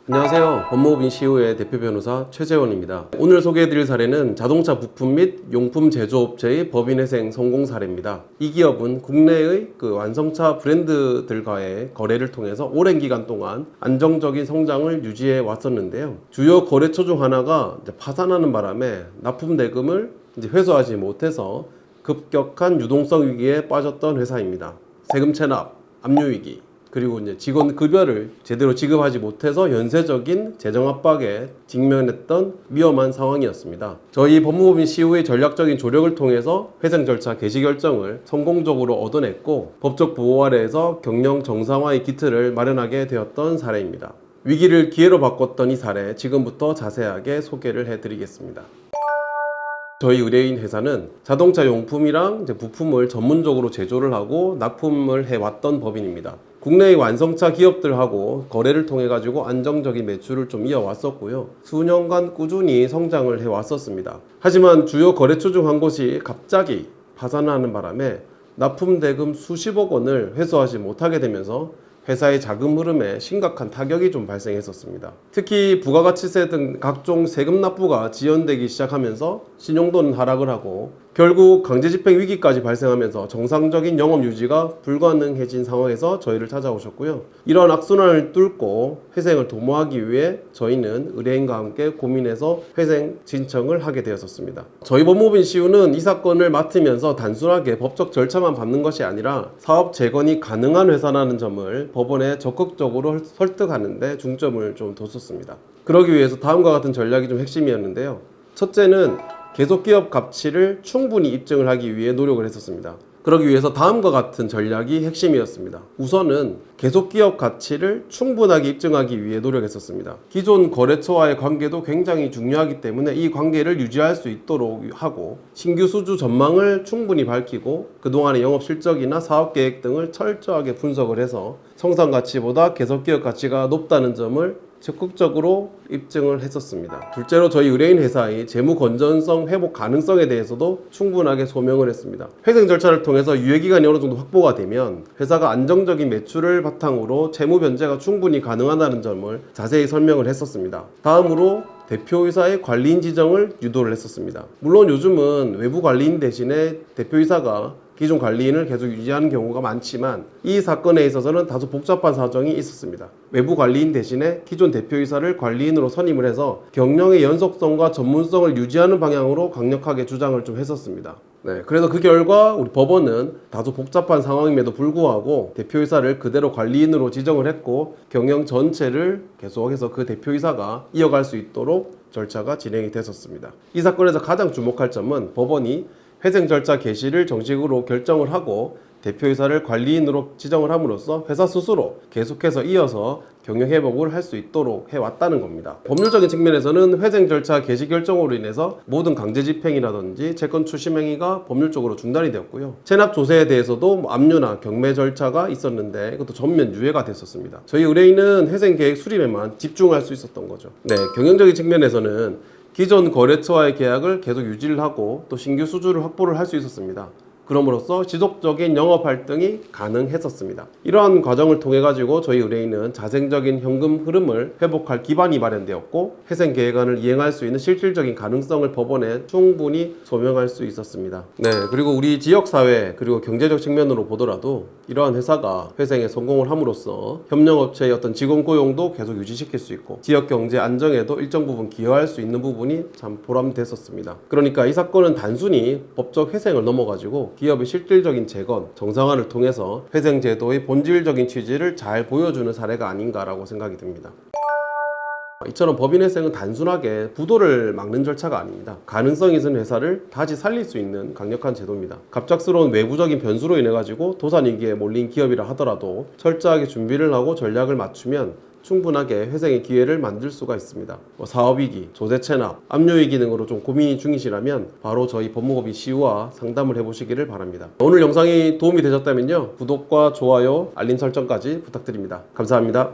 안녕하세요. 법무법인 CEO의 대표 변호사 최재원입니다. 오늘 소개해드릴 사례는 자동차 부품 및 용품 제조업체의 법인회생 성공 사례입니다. 이 기업은 국내의 완성차 브랜드들과의 거래를 통해서 오랜 기간 동안 안정적인 성장을 유지해 왔었는데요. 주요 거래처 중 하나가 파산하는 바람에 납품 대금을 회수하지 못해서 급격한 유동성 위기에 빠졌던 회사입니다. 세금 체납, 압류 위기, 그리고 직원 급여를 제대로 지급하지 못해서 연쇄적인 재정 압박에 직면했던 위험한 상황이었습니다. 저희 법무법인 CEO의 전략적인 조력을 통해서 회생 절차 개시 결정을 성공적으로 얻어냈고 법적 보호 아래에서 경영 정상화의 기틀을 마련하게 되었던 사례입니다. 위기를 기회로 바꿨던 이 사례, 지금부터 자세하게 소개를 해드리겠습니다. 저희 의뢰인 회사는 자동차 용품이랑 부품을 전문적으로 제조를 하고 납품을 해왔던 법인입니다. 국내의 완성차 기업들하고 거래를 통해 가지고 안정적인 매출을 좀 이어왔었고요. 수년간 꾸준히 성장을 해왔었습니다. 하지만 주요 거래처 중 한 곳이 갑자기 파산하는 바람에 납품 대금 수십억 원을 회수하지 못하게 되면서 회사의 자금 흐름에 심각한 타격이 좀 발생했었습니다. 특히 부가가치세 등 각종 세금 납부가 지연되기 시작하면서 신용도는 하락을 하고 결국 강제집행 위기까지 발생하면서 정상적인 영업 유지가 불가능해진 상황에서 저희를 찾아오셨고요. 이러한 악순환을 뚫고 회생을 도모하기 위해 저희는 의뢰인과 함께 고민해서 회생 신청을 하게 되었습니다. 저희 법무법인 CEO는 이 사건을 맡으면서 단순하게 법적 절차만 밟는 것이 아니라 사업 재건이 가능한 회사라는 점을 법원에 적극적으로 설득하는 데 중점을 좀 뒀었습니다. 그러기 위해서 다음과 같은 전략이 좀 핵심이었는데요. 첫째는 계속 기업 가치를 충분히 입증을 하기 위해 노력을 했었습니다. 그러기 위해서 다음과 같은 전략이 핵심이었습니다. 우선은 계속 기업 가치를 충분하게 입증하기 위해 노력했었습니다. 기존 거래처와의 관계도 굉장히 중요하기 때문에 이 관계를 유지할 수 있도록 하고 신규 수주 전망을 충분히 밝히고 그동안의 영업 실적이나 사업 계획 등을 철저하게 분석을 해서 성장 가치보다 계속 기업 가치가 높다는 점을 적극적으로 입증을 했었습니다. 둘째로 저희 의뢰인 회사의 재무 건전성 회복 가능성에 대해서도 충분하게 소명을 했습니다. 회생 절차를 통해서 유예기간이 어느 정도 확보가 되면 회사가 안정적인 매출을 바탕으로 채무 변제가 충분히 가능하다는 점을 자세히 설명을 했었습니다. 다음으로 대표이사의 관리인 지정을 유도를 했었습니다. 물론 요즘은 외부 관리인 대신에 대표이사가 기존 관리인을 계속 유지하는 경우가 많지만 이 사건에 있어서는 다소 복잡한 사정이 있었습니다. 외부 관리인 대신에 기존 대표이사를 관리인으로 선임을 해서 경영의 연속성과 전문성을 유지하는 방향으로 강력하게 주장을 좀 했었습니다. 그래서 그 결과 우리 법원은 다소 복잡한 상황임에도 불구하고 대표이사를 그대로 관리인으로 지정을 했고 경영 전체를 계속해서 그 대표이사가 이어갈 수 있도록 절차가 진행이 됐었습니다. 이 사건에서 가장 주목할 점은 법원이 회생 절차 개시를 정식으로 결정을 하고 대표이사를 관리인으로 지정을 함으로써 회사 스스로 계속해서 이어서 경영 회복을 할 수 있도록 해왔다는 겁니다. 법률적인 측면에서는 회생 절차 개시 결정으로 인해서 모든 강제 집행이라든지 채권 추심 행위가 법률적으로 중단이 되었고요. 체납 조세에 대해서도 압류나 경매 절차가 있었는데 이것도 전면 유예가 됐었습니다. 저희 의뢰인은 회생 계획 수립에만 집중할 수 있었던 거죠. 경영적인 측면에서는 기존 거래처와의 계약을 계속 유지를 하고 또 신규 수주를 확보를 할 수 있었습니다. 그럼으로써 지속적인 영업 활동이 가능했었습니다. 이러한 과정을 통해 가지고 저희 의뢰인은 자생적인 현금 흐름을 회복할 기반이 마련되었고 회생 계획안을 이행할 수 있는 실질적인 가능성을 법원에 충분히 소명할 수 있었습니다. 그리고 우리 지역사회 그리고 경제적 측면으로 보더라도 이러한 회사가 회생에 성공을 함으로써 협력업체의 어떤 직원 고용도 계속 유지시킬 수 있고 지역 경제 안정에도 일정 부분 기여할 수 있는 부분이 참 보람됐었습니다. 그러니까 이 사건은 단순히 법적 회생을 넘어가지고 기업의 실질적인 재건, 정상화를 통해서 회생 제도의 본질적인 취지를 잘 보여주는 사례가 아닌가라고 생각이 듭니다. 이처럼 법인회생은 단순하게 부도를 막는 절차가 아닙니다. 가능성이 있는 회사를 다시 살릴 수 있는 강력한 제도입니다. 갑작스러운 외부적인 변수로 인해 가지고 도산위기에 몰린 기업이라 하더라도 철저하게 준비를 하고 전략을 맞추면 충분하게 회생의 기회를 만들 수가 있습니다. 사업위기, 조세체납, 압류위기 등으로 좀 고민 중이시라면 바로 저희 법무법인 CEO와 상담을 해보시기를 바랍니다. 오늘 영상이 도움이 되셨다면요, 구독과 좋아요, 알림 설정까지 부탁드립니다. 감사합니다.